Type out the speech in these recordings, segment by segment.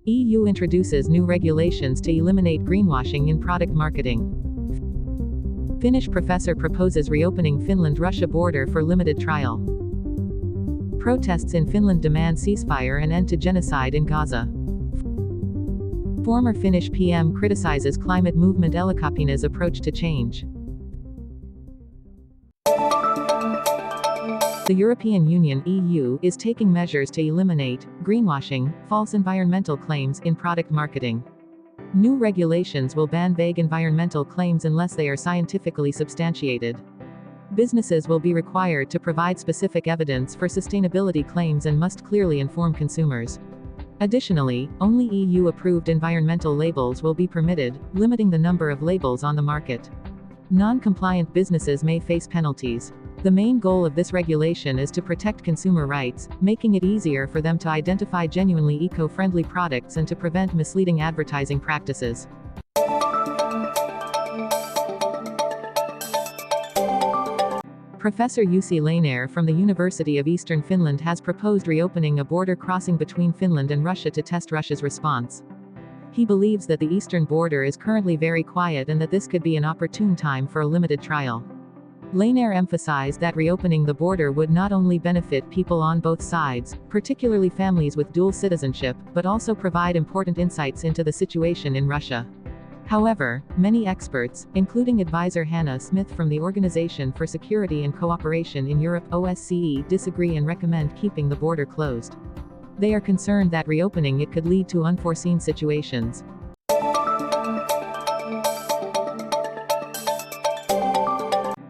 EU introduces new regulations to eliminate greenwashing in product marketing. Finnish professor proposes reopening Finland-Russia border for limited trial. Protests in Finland demand ceasefire and end to genocide in Gaza. Former Finnish PM criticizes climate movement Elokapina's approach to change. The European Union (EU) is taking measures to eliminate greenwashing, false environmental claims in product marketing. New regulations will ban vague environmental claims unless they are scientifically substantiated. Businesses will be required to provide specific evidence for sustainability claims and must clearly inform consumers. Additionally, only EU-approved environmental labels will be permitted, limiting the number of labels on the market. Non-compliant businesses may face penalties. The main goal of this regulation is to protect consumer rights, making it easier for them to identify genuinely eco-friendly products and to prevent misleading advertising practices. Professor Jussi Leiner from the University of Eastern Finland has proposed reopening a border crossing between Finland and Russia to test Russia's response. He believes that the eastern border is currently very quiet and that this could be an opportune time for a limited trial. Leiner emphasized that reopening the border would not only benefit people on both sides, particularly families with dual citizenship, but also provide important insights into the situation in Russia. However, many experts, including advisor Hannah Smith from the Organization for Security and Cooperation in Europe (OSCE), disagree and recommend keeping the border closed. They are concerned that reopening it could lead to unforeseen situations.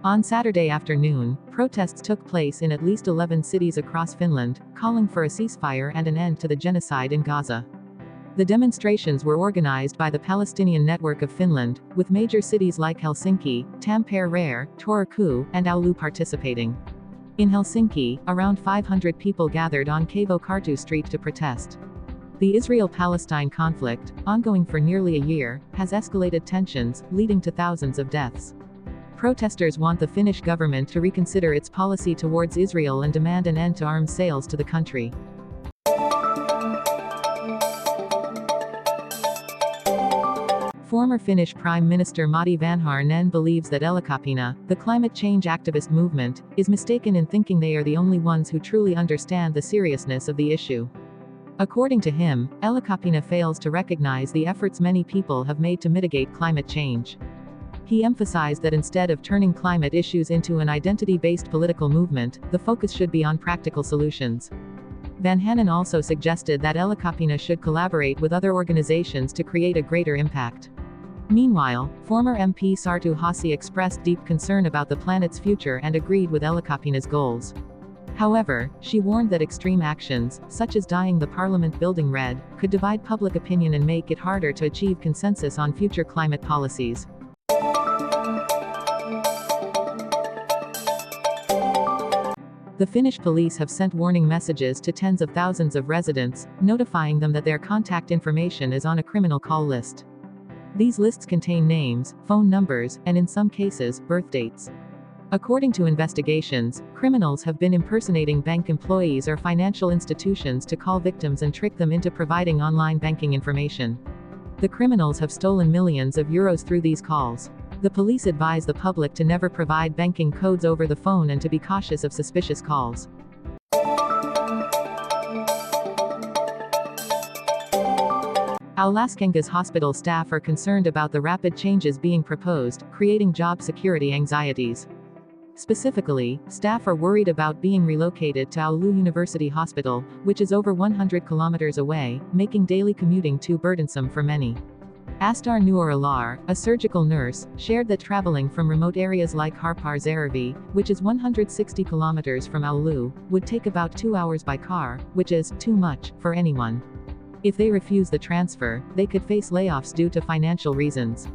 On Saturday afternoon, protests took place in at least 11 cities across Finland, calling for a ceasefire and an end to the genocide in Gaza. The demonstrations were organized by the Palestinian Network of Finland, with major cities like Helsinki, Tampere, Turku, and Oulu participating. In Helsinki, around 500 people gathered on Kaivo Street to protest. The Israel-Palestine conflict, ongoing for nearly a year, has escalated tensions, leading to thousands of deaths. Protesters want the Finnish government to reconsider its policy towards Israel and demand an end to arms sales to the country. Former Finnish Prime Minister Matti Vanhanen believes that Elokapina, the climate change activist movement, is mistaken in thinking they are the only ones who truly understand the seriousness of the issue. According to him, Elokapina fails to recognize the efforts many people have made to mitigate climate change. He emphasized that instead of turning climate issues into an identity-based political movement, the focus should be on practical solutions. Vanhanen also suggested that Elokapina should collaborate with other organizations to create a greater impact. Meanwhile, former MP Sartu Hassi expressed deep concern about the planet's future and agreed with Elokapina's goals. However, she warned that extreme actions, such as dyeing the parliament building red, could divide public opinion and make it harder to achieve consensus on future climate policies. The Finnish police have sent warning messages to tens of thousands of residents, notifying them that their contact information is on a criminal call list. These lists contain names, phone numbers, and in some cases, birth dates. According to investigations, criminals have been impersonating bank employees or financial institutions to call victims and trick them into providing online banking information. The criminals have stolen millions of euros through these calls. The police advise the public to never provide banking codes over the phone and to be cautious of suspicious calls. Oulaskangas hospital staff are concerned about the rapid changes being proposed, creating job security anxieties. Specifically, staff are worried about being relocated to Oulu University Hospital, which is over 100 kilometers away, making daily commuting too burdensome for many. Astar Nuor-Alar, a surgical nurse, shared that traveling from remote areas like Harpar-Zervi, which is 160 kilometers from Oulu, would take about 2 hours by car, which is too much for anyone. If they refuse the transfer, they could face layoffs due to financial reasons.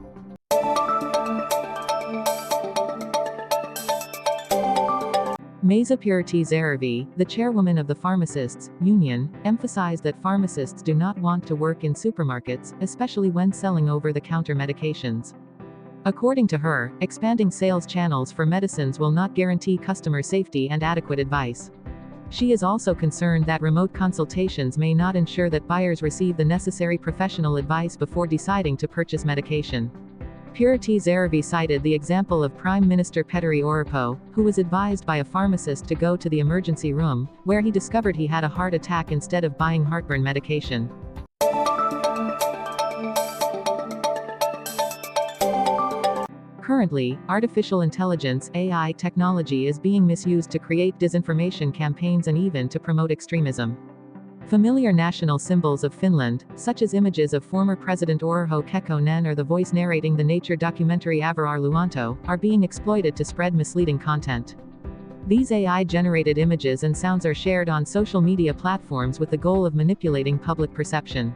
Maisa Pyrti-Zervi, the chairwoman of the Pharmacists union, emphasized that pharmacists do not want to work in supermarkets, especially when selling over-the-counter medications. According to her, expanding sales channels for medicines will not guarantee customer safety and adequate advice. She is also concerned that remote consultations may not ensure that buyers receive the necessary professional advice before deciding to purchase medication. Purity Zeravi cited the example of Prime Minister Petteri Orpo, who was advised by a pharmacist to go to the emergency room, where he discovered he had a heart attack instead of buying heartburn medication. Currently, artificial intelligence (AI) technology is being misused to create disinformation campaigns and even to promote extremism. Familiar national symbols of Finland, such as images of former President Urho Kekkonen or the voice narrating the nature documentary Alvar Luonto, are being exploited to spread misleading content. These AI-generated images and sounds are shared on social media platforms with the goal of manipulating public perception.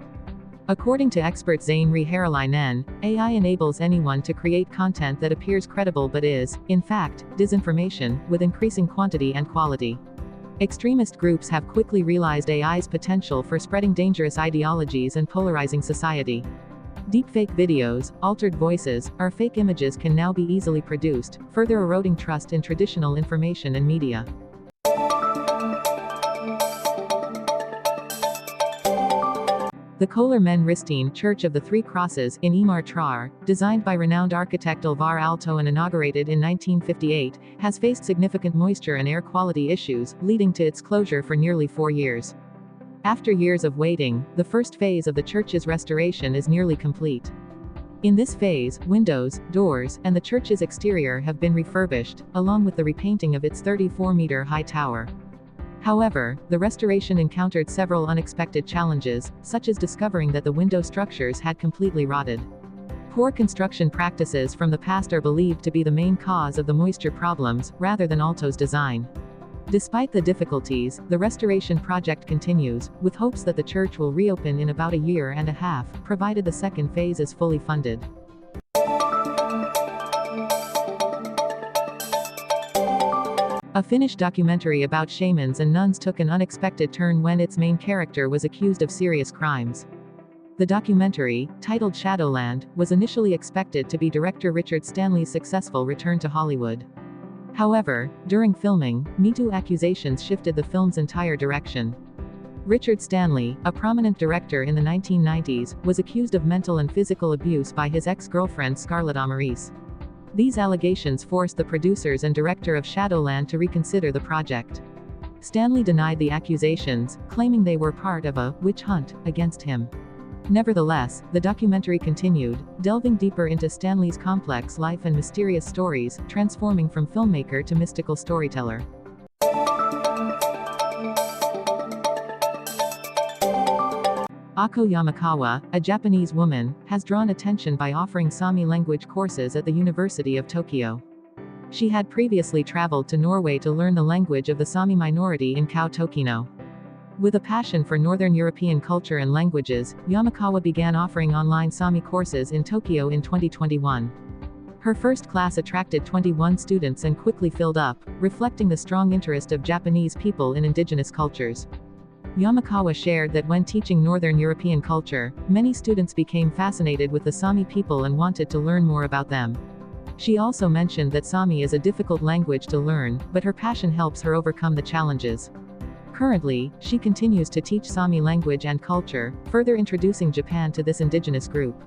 According to expert Zane Riharalainen, AI enables anyone to create content that appears credible but is, in fact, disinformation, with increasing quantity and quality. Extremist groups have quickly realized AI's potential for spreading dangerous ideologies and polarizing society. Deepfake videos, altered voices, or fake images can now be easily produced, further eroding trust in traditional information and media. The Kolmen Ristin Church of the Three Crosses in Imar Traar, designed by renowned architect Alvar Aalto and inaugurated in 1958, has faced significant moisture and air quality issues, leading to its closure for nearly 4 years. After years of waiting, the first phase of the church's restoration is nearly complete. In this phase, windows, doors, and the church's exterior have been refurbished, along with the repainting of its 34-meter-high tower. However, the restoration encountered several unexpected challenges, such as discovering that the window structures had completely rotted. Poor construction practices from the past are believed to be the main cause of the moisture problems, rather than Aalto's design. Despite the difficulties, the restoration project continues, with hopes that the church will reopen in about a year and a half, provided the second phase is fully funded. A Finnish documentary about shamans and nuns took an unexpected turn when its main character was accused of serious crimes. The documentary, titled Shadowland, was initially expected to be director Richard Stanley's successful return to Hollywood. However, during filming, Me Too accusations shifted the film's entire direction. Richard Stanley, a prominent director in the 1990s, was accused of mental and physical abuse by his ex-girlfriend Scarlett O'Maurice. These allegations forced the producers and director of Shadowland to reconsider the project. Stanley denied the accusations, claiming they were part of a witch hunt against him. Nevertheless, the documentary continued, delving deeper into Stanley's complex life and mysterious stories, transforming from filmmaker to mystical storyteller. Ako Yamakawa, a Japanese woman, has drawn attention by offering Sami language courses at the University of Tokyo. She had previously traveled to Norway to learn the language of the Sami minority in Kautokeino. With a passion for Northern European culture and languages, Yamakawa began offering online Sami courses in Tokyo in 2021. Her first class attracted 21 students and quickly filled up, reflecting the strong interest of Japanese people in indigenous cultures. Yamakawa shared that when teaching Northern European culture, many students became fascinated with the Sami people and wanted to learn more about them. She also mentioned that Sami is a difficult language to learn, but her passion helps her overcome the challenges. Currently, she continues to teach Sami language and culture, further introducing Japan to this indigenous group.